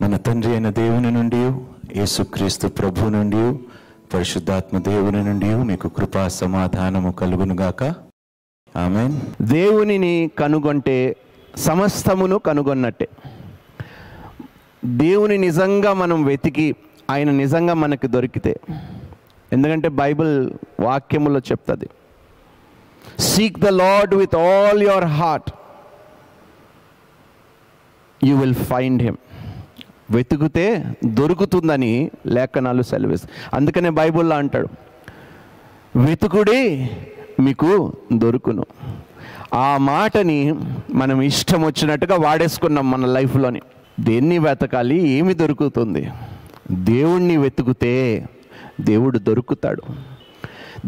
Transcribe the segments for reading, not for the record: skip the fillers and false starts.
మన తండ్రి అయిన దేవుని నుండి, యేసుక్రీస్తు ప్రభు నుండి, పరిశుద్ధాత్మ దేవుని నుండి మీకు కృపా సమాధానము కలుగునుగాక. ఆమేన్. దేవునిని కనుగొంటే సమస్తమును కనుగొన్నట్టే. దేవుని నిజంగా మనం వెతికి ఆయన నిజంగా మనకి దొరికితే, ఎందుకంటే బైబిల్ వాక్యములో చెప్తుంది, seek the Lord with all your heart, you will find him. వెతుకుతే దొరుకుతుందని లేఖనాలు సెలవిస్తాయి. అందుకనే బైబిల్లో అంటాడు, వెతుకుడి మీకు దొరుకును. ఆ మాటని మనం ఇష్టం వచ్చినట్టుగా వాడేసుకున్నాం మన లైఫ్లోని. దేన్ని వెతకాలి, ఏమి దొరుకుతుంది? దేవుణ్ణి వెతుకుతే దేవుడు దొరుకుతాడు.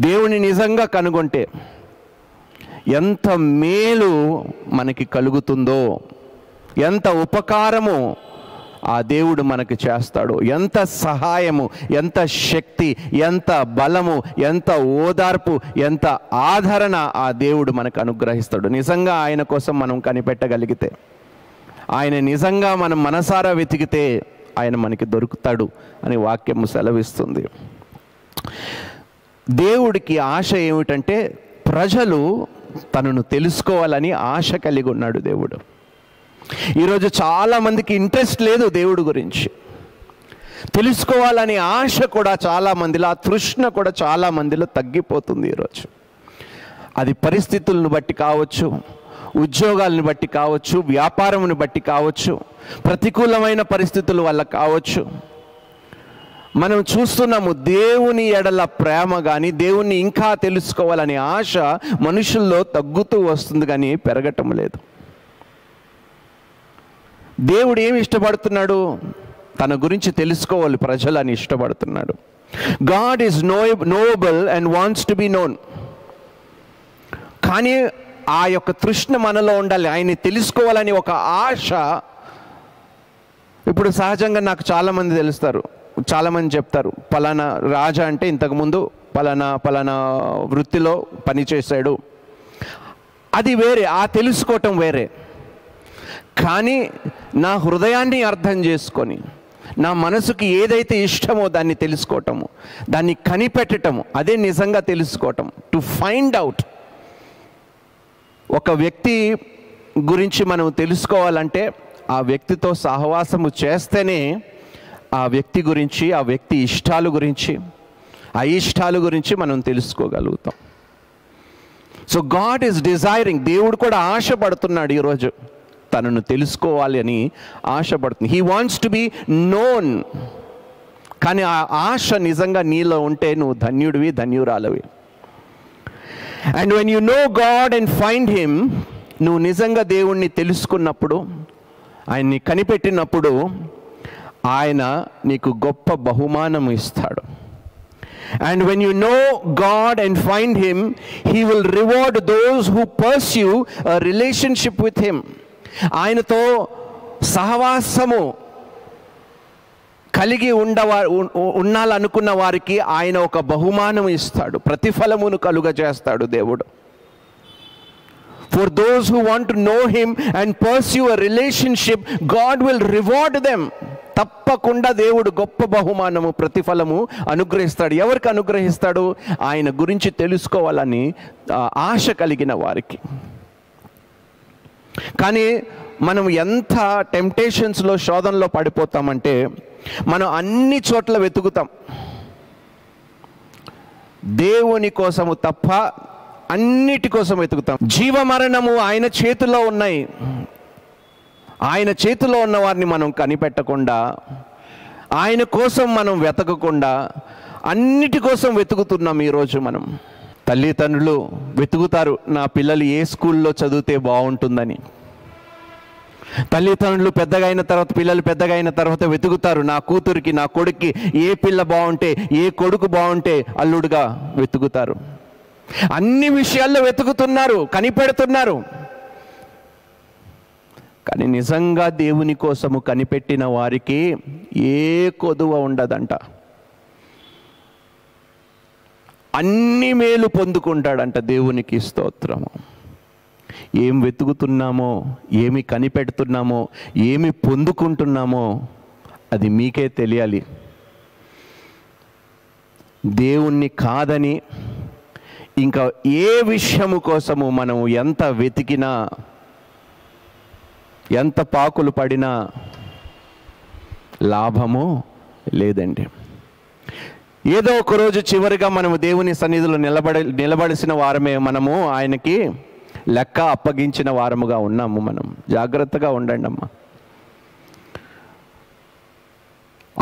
దేవుని నిజంగా కనుగొంటే ఎంత మేలు మనకి కలుగుతుందో, ఎంత ఉపకారము ఆ దేవుడు మనకి చేస్తాడు, ఎంత సహాయము, ఎంత శక్తి, ఎంత బలము, ఎంత ఓదార్పు, ఎంత ఆదరణ ఆ దేవుడు మనకు అనుగ్రహిస్తాడు. నిజంగా ఆయన కోసం మనం కనిపెట్టగలిగితే, ఆయన నిజంగా మనం మనసారా వెతికితే ఆయన మనకి దొరుకుతాడు అని వాక్యము సెలవిస్తుంది. దేవుడికి ఆశ ఏమిటంటే ప్రజలు తనను తెలుసుకోవాలని ఆశ కలిగి ఉన్నాడు దేవుడు. ఈరోజు చాలామందికి ఇంట్రెస్ట్ లేదు దేవుడి గురించి, తెలుసుకోవాలని ఆశ కూడా చాలామందిలో, ఆ తృష్ణ కూడా చాలామందిలో తగ్గిపోతుంది ఈరోజు. అది పరిస్థితులను బట్టి కావచ్చు, ఉద్యోగాలను బట్టి కావచ్చు, వ్యాపారమును బట్టి కావచ్చు, ప్రతికూలమైన పరిస్థితుల వల్ల కావచ్చు. మనం చూస్తున్నాము దేవుని ఎడల ప్రేమ కానీ, దేవుణ్ణి ఇంకా తెలుసుకోవాలనే ఆశ మనుషుల్లో తగ్గుతూ వస్తుంది కానీ పెరగటం లేదు. దేవుడు ఏమి ఇష్టపడుతున్నాడు? తన గురించి తెలుసుకోవాలి ప్రజలని ఇష్టపడుతున్నాడు. God is Nobel and wants to be known. కానీ ఆ యొక్క తృష్ణ మనలో ఉండాలి, ఆయన్ని తెలుసుకోవాలని ఒక ఆశ. ఇప్పుడు సహజంగా నాకు చాలామంది తెలుస్తారు, చాలామంది చెప్తారు, పలానా రాజా అంటే ఇంతకుముందు పలానా వృత్తిలో పనిచేశాడు. అది వేరే, ఆ తెలుసుకోవటం వేరే. కానీ నా హృదయాన్ని అర్థం చేసుకొని, నా మనసుకి ఏదైతే ఇష్టమో దాన్ని తెలుసుకోవటము, దాన్ని కనిపెట్టటము, అదే నిజంగా తెలుసుకోవటం. To find out. ఒక వ్యక్తి గురించి మనం తెలుసుకోవాలంటే ఆ వ్యక్తితో సహవాసము చేస్తేనే ఆ వ్యక్తి గురించి, ఆ వ్యక్తి ఇష్టాలు గురించి, అయిష్టాలు గురించి మనం తెలుసుకోగలుగుతాం. So God is desiring. దేవుడు కూడా ఆశపడుతున్నాడు ఈరోజు, తనను తెలుసుకోవాలి అని ఆశపడుతుంది. He wants to be known. కానీ ఆ ఆశ నిజంగా నీలో ఉంటే నువ్వు ధన్యుడివి, ధన్యురాలవి. And when you know God and find him, నువ్వు నిజంగా దేవుణ్ణి తెలుసుకున్నప్పుడు, ఆయన్ని కనిపెట్టినప్పుడు ఆయన నీకు గొప్ప బహుమానం ఇస్తాడు. And when you know God and find him, he will reward those who pursue a relationship with him. ఆయనతో సహవాసము కలిగి ఉండాలనుకున్న వారికి ఆయన ఒక బహుమానం ఇస్తాడు, ప్రతిఫలమును కలుగజేస్తాడు దేవుడు. For those who want to know him and pursue a relationship, God will reward them. తప్పకుండా దేవుడు గొప్ప బహుమానము, ప్రతిఫలము అనుగ్రహిస్తాడు. ఎవరికి అనుగ్రహిస్తాడు? ఆయన గురించి తెలుసుకోవాలని ఆశ కలిగిన వారికి. కానీ మనం ఎంత టెంప్టేషన్స్లో, శోధనలో పడిపోతామంటే, మనం అన్ని చోట్ల వెతుకుతాం, దేవుని కోసము తప్ప అన్నిటి కోసం వెతుకుతాం. జీవ మరణము ఆయన చేతిలో ఉన్నాయి. ఆయన చేతిలో ఉన్న వారిని మనం కనిపెట్టకుండా, ఆయన కోసం మనం వెతకకుండా అన్నిటి కోసం వెతుకుతున్నాం ఈరోజు మనం. తల్లిదండ్రులు వెతుకుతారు, నా పిల్లలు ఏ స్కూల్లో చదివితే బాగుంటుందని. తల్లిదండ్రులు పిల్లలు పెద్దగా అయిన తర్వాత వెతుకుతారు, నా కూతురికి, నా కొడుక్కి ఏ పిల్ల బాగుంటే, ఏ కొడుకు బాగుంటే అల్లుడుగా వెతుకుతారు. అన్ని విషయాల్లో వెతుకుతున్నారు, కనిపెడుతున్నారు. కానీ నిజంగా దేవుని కోసము కనిపెట్టిన వారికి ఏ కొదువ ఉండదంట. అన్ని మేలు పొందుకుంటాడంట. దేవునికి స్తోత్రము. ఏం వెతుకుతున్నామో, ఏమి కనిపెడుతున్నామో, ఏమి పొందుకుంటున్నామో అది మీకే తెలియాలి. దేవుణ్ణి కాదని ఇంకా ఏ విషయము కోసము మనం ఎంత వెతికినా, ఎంత పాకులు పడినా లాభము లేదండి. ఏదో ఒకరోజు చివరిగా మనము దేవుని సన్నిధిలో నిలబడిసిన వారమే, మనము ఆయనకి లెక్క అప్పగించిన వారముగా ఉన్నాము. మనం జాగ్రత్తగా ఉండండి అమ్మా.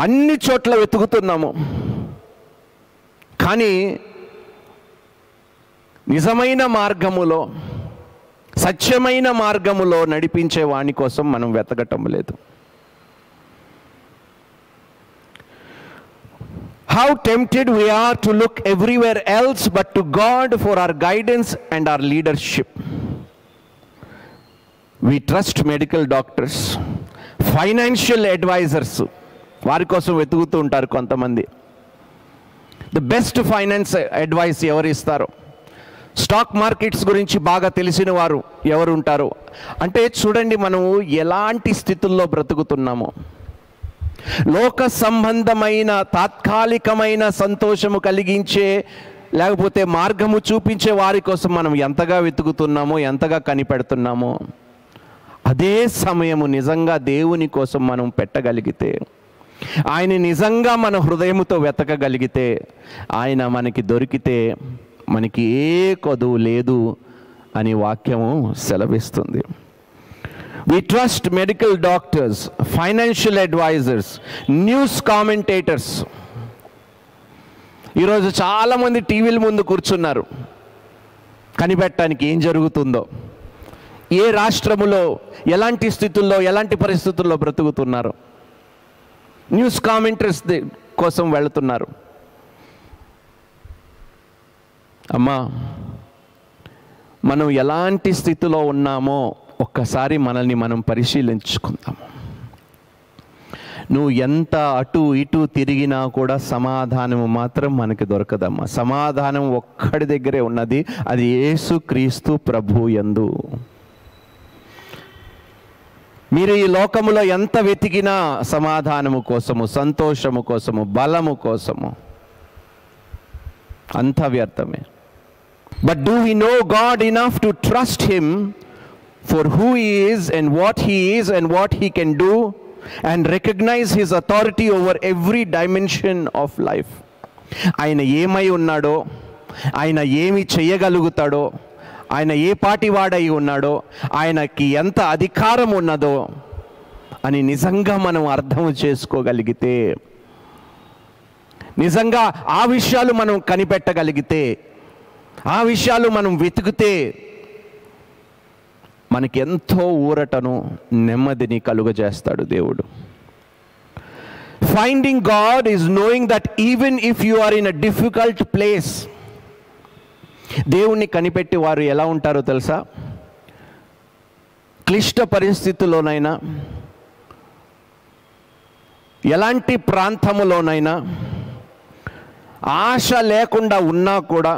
అన్ని చోట్ల వెతుకుతున్నాము, కానీ నిజమైన మార్గములో, సత్యమైన మార్గములో నడిపించే వాని కోసం మనం వెతకటం లేదు. How tempted we are to look everywhere else but to God for our guidance and our leadership. We trust medical doctors, financial advisors. వారి కోసం వెతుకుతూ ఉంటారు కొంతమంది. ద బెస్ట్ ఫైనాన్స్ అడ్వైస్ ఎవరు ఇస్తారో, స్టాక్ మార్కెట్స్ గురించి బాగా తెలిసిన వారు ఎవరు ఉంటారు అంటే, చూడండి మనము ఎలాంటి స్థితుల్లో బ్రతుకుతున్నామో. లోక సంబంధమైన తాత్కాలికమైన సంతోషము కలిగించే, లేకపోతే మార్గము చూపించే వారి కోసం మనం ఎంతగా వెతుకుతున్నామో, ఎంతగా కనిపెడుతున్నామో, అదే సమయము నిజంగా దేవుని కోసం మనం పెట్టగలిగితే, ఆయన నిజంగా మన హృదయముతో వెతకగలిగితే, ఆయన మనకి దొరికితే మనకి ఏ కొదువు లేదు అని వాక్యము సెలవిస్తుంది. We trust medical doctors, financial advisors, news commentators. ఈరోజు చాలామంది టీవీల ముందు కూర్చున్నారు కనిపెట్టడానికి ఏం జరుగుతుందో, ఏ రాష్ట్రములో ఎలాంటి స్థితుల్లో, ఎలాంటి పరిస్థితుల్లో బ్రతుకుతున్నారు. న్యూస్ కామెంటరీస్ కోసం వెళుతున్నారు. అమ్మా, మనం ఎలాంటి స్థితిలో ఉన్నామో ఒక్కసారి మనల్ని మనం పరిశీలించుకుందాము. నువ్వు ఎంత అటు ఇటు తిరిగినా కూడా సమాధానము మాత్రం మనకి దొరకదమ్మా. సమాధానం ఒక్కడి దగ్గరే ఉన్నది, అది యేసుక్రీస్తు ప్రభు యందు. మీరు ఈ లోకములో ఎంత వెతికినా సమాధానము కోసము, సంతోషము కోసము, బలము కోసము అంత వ్యర్థమే. But do we know God enough to trust Him for who He is and what He is and what He can do, and recognize His authority over every dimension of life? ఆయన ఏమై ఉన్నాడో, ఆయన ఏమి చేయగలుగుతాడో, ఆయన ఏ పాటి వాడై ఉన్నాడో, ఆయనకి ఎంత అధికారం ఉన్నదో అని నిజంగా మనం అర్థం చేసుకోగలిగితే, నిజంగా ఆ విషయాలు మనం కనిపెట్టగలిగితే, ఆ విషయాలు మనం వెతికితే మనకి ఎంతో ఊరటను, నెమ్మదిని కలుగజేస్తాడు దేవుడు. Finding God is knowing that even if you are in a difficult place, దేవుణ్ణి కనిపెట్టి వారు ఎలా ఉంటారో తెలుసా? క్లిష్ట పరిస్థితుల్లోనైనా, ఎలాంటి ప్రాంతములోనైనా, ఆశ లేకుండా ఉన్నా కూడా,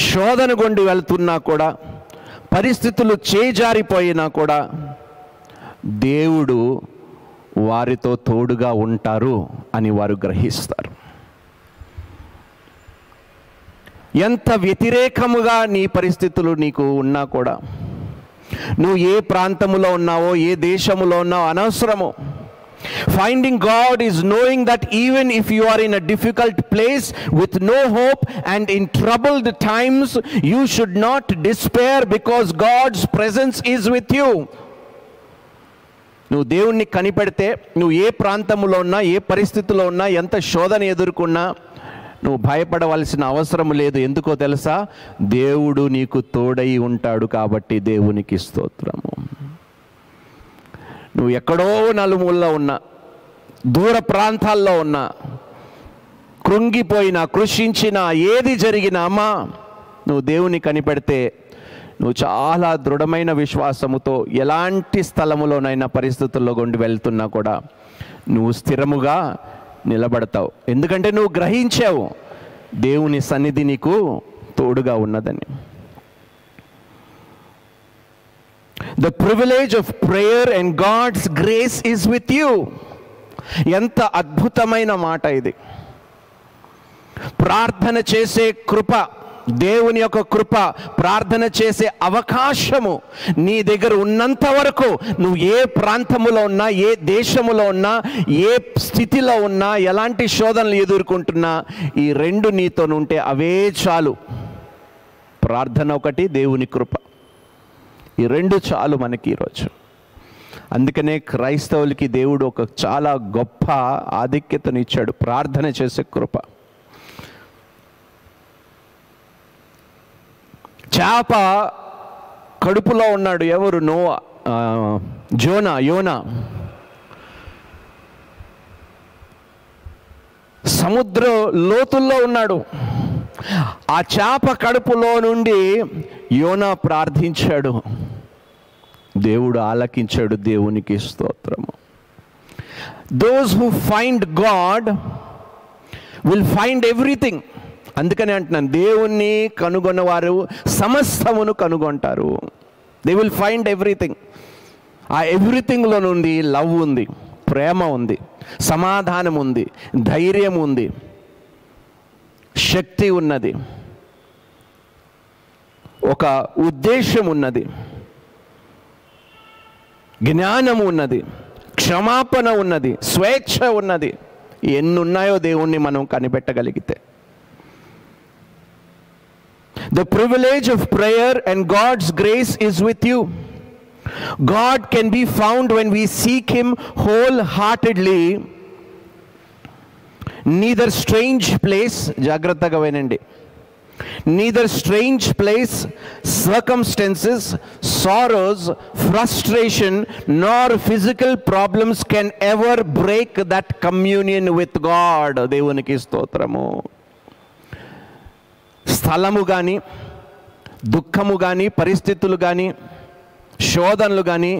శోధన గుండి వెళ్తున్నా కూడా, పరిస్థితులు చేజారిపోయినా కూడా దేవుడు వారితో తోడుగా ఉంటారు అని వారు గ్రహిస్తారు. ఎంత వ్యతిరేకముగా నీ పరిస్థితులు నీకు ఉన్నా కూడా, నువ్వు ఏ ప్రాంతములో ఉన్నావో, ఏ దేశములో ఉన్నావో అనవసరము. Finding God is knowing that even if you are in a difficult place with no hope and in troubled times, you should not despair because God's presence is with you. నువ్వు దేవుణ్ణి కనిపెడితే, నువ్వు ఏ ప్రాంతంలో ఉన్నా, ఏ పరిస్థితిలో ఉన్నా, ఎంత శోధన ఎదుర్కొన్నా నువ్వు భయపడవలసిన అవసరం లేదు. ఎందుకో తెలుసా? దేవుడు నీకు తోడై ఉంటాడు కాబట్టి దేవునికి స్తోత్రము. నువ్వు ఎక్కడో నలుమూలలో ఉన్నా, దూర ప్రాంతాల్లో ఉన్నా, కృంగిపోయినా, కృషించినా, ఏది జరిగినా, అమ్మా నువ్వు దేవుని కనిపెడితే నువ్వు చాలా దృఢమైన విశ్వాసముతో ఎలాంటి స్థలములోనైనా, పరిస్థితుల్లో గుండి వెళ్తున్నా కూడా నువ్వు స్థిరముగా నిలబడతావు. ఎందుకంటే నువ్వు గ్రహించావు దేవుని సన్నిధి నీకు తోడుగా ఉన్నదని. The privilege of prayer and God's grace is with you. ఎంత అద్భుతమైన మాట ఇది. ప్రార్థన చేసే కృప, దేవుని యొక్క కృప, ప్రార్థన చేసే అవకాశము నీ దగ్గర ఉన్నంత వరకు నువ్వు ఏ ప్రాంతములో ఉన్నా, ఏ దేశములో ఉన్నా, ఏ స్థితిలో ఉన్నా, ఎలాంటి శోధనలు ఎదుర్కొంటున్నా, ఈ రెండు నీతోనుంటే అవే చాలు. ప్రార్థన ఒకటి, దేవుని కృప, ఈ రెండు చాలు మనకి ఈరోజు. అందుకనే క్రైస్తవులకి దేవుడు ఒక చాలా గొప్ప ఆధిక్యతనిచ్చాడు, ప్రార్థన చేసే కృప. చేప కడుపులో ఉన్నాడు ఎవరు? యోనా. సముద్ర లోతుల్లో ఉన్నాడు. ఆ చేప కడుపులో నుండి యోనా ప్రార్థించాడు, దేవుడు ఆలకించాడు. దేవునికి స్తోత్రము. Those who find God will find everything. అందుకనే అంటున్నాను, దేవుణ్ణి కనుగొన్నవారు సమస్తమును కనుగొంటారు. They will find everything. ఆ ఎవ్రీథింగ్లో నుండి లవ్ ఉంది, ప్రేమ ఉంది, సమాధానం ఉంది, ధైర్యం ఉంది, శక్తి ఉన్నది, ఒక ఉద్దేశం ఉన్నది, జ్ఞానం ఉన్నది, క్షమాపణ ఉన్నది, స్వేచ్ఛ ఉన్నది. ఎన్నున్నాయో దేవుణ్ణి మనం కనిపెట్టగలిగితే. The privilege of prayer and God's grace is with you. God can be found when we seek Him wholeheartedly. Neither strange place, జాగ్రత్తగా వినండి, neither strange place, circumstances, sorrows, frustration, nor physical problems can ever break that communion with God. దేవునికి స్తోత్రము. స్థలము కానీ, దుఃఖము కానీ, పరిస్థితులు కానీ, శోధనలు కానీ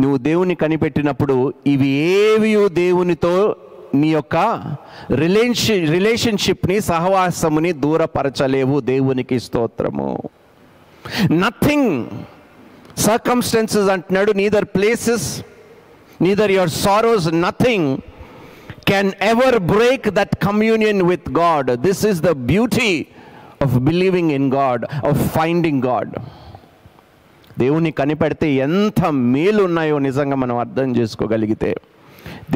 నువ్వు దేవుని కనిపెట్టినప్పుడు ఇవి ఏవి దేవునితో నీ యొక్క రిలేషన్షిప్ని, సహవాసముని దూరపరచలేవు. దేవునికి స్తోత్రము. నథింగ్, సర్కమ్స్టెన్సెస్ అంటున్నాడు, neither places, neither your sorrows, nothing can ever break that communion with God. This is the beauty of believing in God, of finding God. దేవుని కనిపెడితే ఎంత మేలు ఉన్నాయో నిజంగా మనం అర్థం చేసుకోగలిగితే,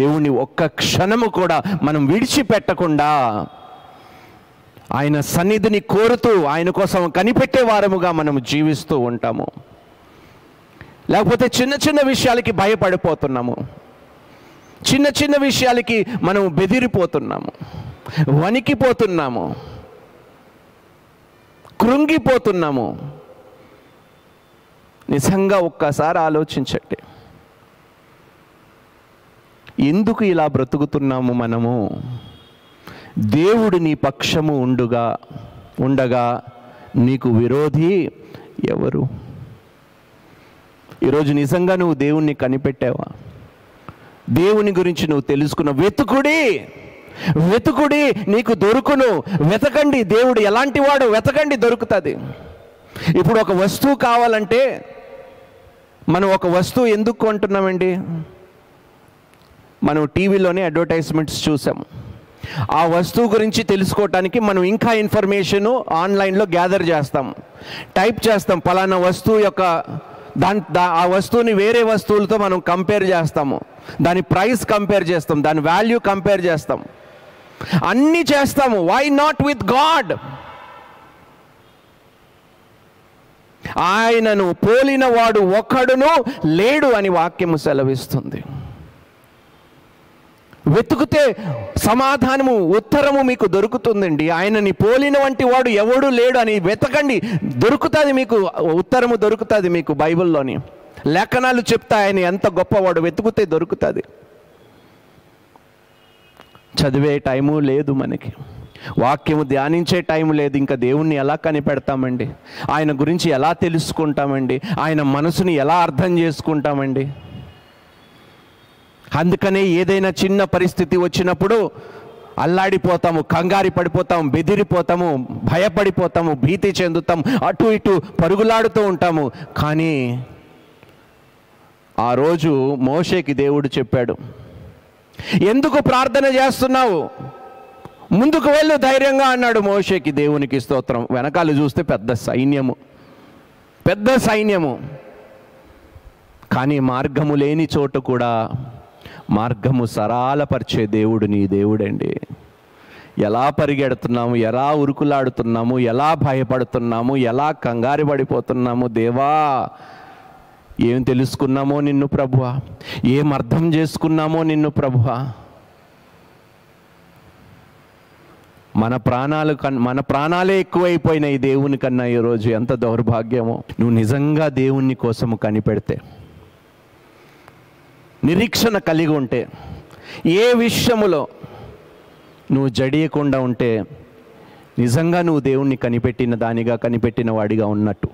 దేవుని ఒక్క క్షణము కూడా మనం విడిచిపెట్టకుండా ఆయన సన్నిధిని కోరుతూ ఆయన కోసం కనిపెట్టే వారముగా మనం జీవిస్తూ ఉంటాము. లేకపోతే చిన్న చిన్న విషయాలకి భయపడిపోతున్నాము, చిన్న చిన్న విషయాలకి మనం బెదిరిపోతున్నాము, వణికిపోతున్నాము, కృంగిపోతున్నాము. నిజంగా ఒక్కసారి ఆలోచించండి, ఎందుకు ఇలా బ్రతుకుతున్నాము మనము? దేవుడు నీ పక్షము ఉండగా నీకు విరోధి ఎవరు? ఈరోజు నిజంగా నువ్వు దేవుణ్ణి కనిపెట్టావా? దేవుని గురించి నువ్వు తెలుసుకున్న వెతుకుడి నీకు దొరుకును. వెతకండి, దేవుడు ఎలాంటి వాడు వెతకండి, దొరుకుతుంది. ఇప్పుడు ఒక వస్తువు కావాలంటే మనం ఒక వస్తువు ఎందుకు కొంటున్నామండి? మనం టీవీలోనే అడ్వర్టైజ్మెంట్స్ చూసాము. ఆ వస్తువు గురించి తెలుసుకోవటానికి మనం ఇంకా ఇన్ఫర్మేషను ఆన్లైన్లో గ్యాదర్ చేస్తాం, టైప్ చేస్తాం. పలానా వస్తువు యొక్క ఆ వస్తువుని వేరే వస్తువులతో మనం కంపేర్ చేస్తాము, దాని ప్రైస్ కంపేర్ చేస్తాం, దాని వాల్యూ కంపేర్ చేస్తాం, అన్నీ చేస్తాము. Why not with God? ఆయనను పోలిన వాడు ఒక్కడును లేడు అని వాక్యము సెలవిస్తుంది. వెతుకుతే సమాధానము, ఉత్తరము మీకు దొరుకుతుందండి. ఆయనని పోలిన వంటి వాడు ఎవడు లేడు అని వెతకండి, దొరుకుతుంది మీకు, ఉత్తరము దొరుకుతుంది మీకు. బైబిల్లోని లేఖనాలు చెప్తా ఆయన ఎంత గొప్పవాడు, వెతుకుతే దొరుకుతుంది. చదివే టైము లేదు మనకి, వాక్యము ధ్యానించే టైం లేదు. ఇంకా దేవుణ్ణి ఎలా కనిపెడతామండి? ఆయన గురించి ఎలా తెలుసుకుంటామండి? ఆయన మనసుని ఎలా అర్థం చేసుకుంటామండి? అందుకనే ఏదైనా చిన్న పరిస్థితి వచ్చినప్పుడు అల్లాడిపోతాము, కంగారు పడిపోతాము, బెదిరిపోతాము, భయపడిపోతాము, భీతి చెందుతాము, అటు ఇటు పరుగులాడుతూ ఉంటాము. కానీ ఆ రోజు మోషేకి దేవుడు చెప్పాడు, ఎందుకు ప్రార్థన చేస్తున్నావు? ముందుకు వెళ్ళు ధైర్యంగా అన్నాడు మోషేకి. దేవునికి స్తోత్రం. వెనకాల చూస్తే పెద్ద సైన్యము. కానీ మార్గము లేని చోట కూడా మార్గము సరళపరిచే దేవుడు నీ దేవుడండి. ఎలా పరిగెడుతున్నాము, ఎలా ఉరుకులాడుతున్నాము, ఎలా భయపడుతున్నాము, ఎలా కంగారు పడిపోతున్నాము. దేవా, ఏం తెలుసుకున్నామో నిన్ను ప్రభువా, ఏం అర్థం చేసుకున్నామో నిన్ను ప్రభువా. మన ప్రాణాలే ఎక్కువైపోయినాయి దేవుని కన్నా. ఈరోజు ఎంత దౌర్భాగ్యమో. నువ్వు నిజంగా దేవుని కోసము కనిపెడితే, నిరీక్షణ కలిగి ఉంటే, ఏ విషయములో నువ్వు జడియకుండా ఉంటే, నిజంగా నువ్వు దేవుణ్ణి కనిపెట్టిన వాడిగా ఉన్నట్టు.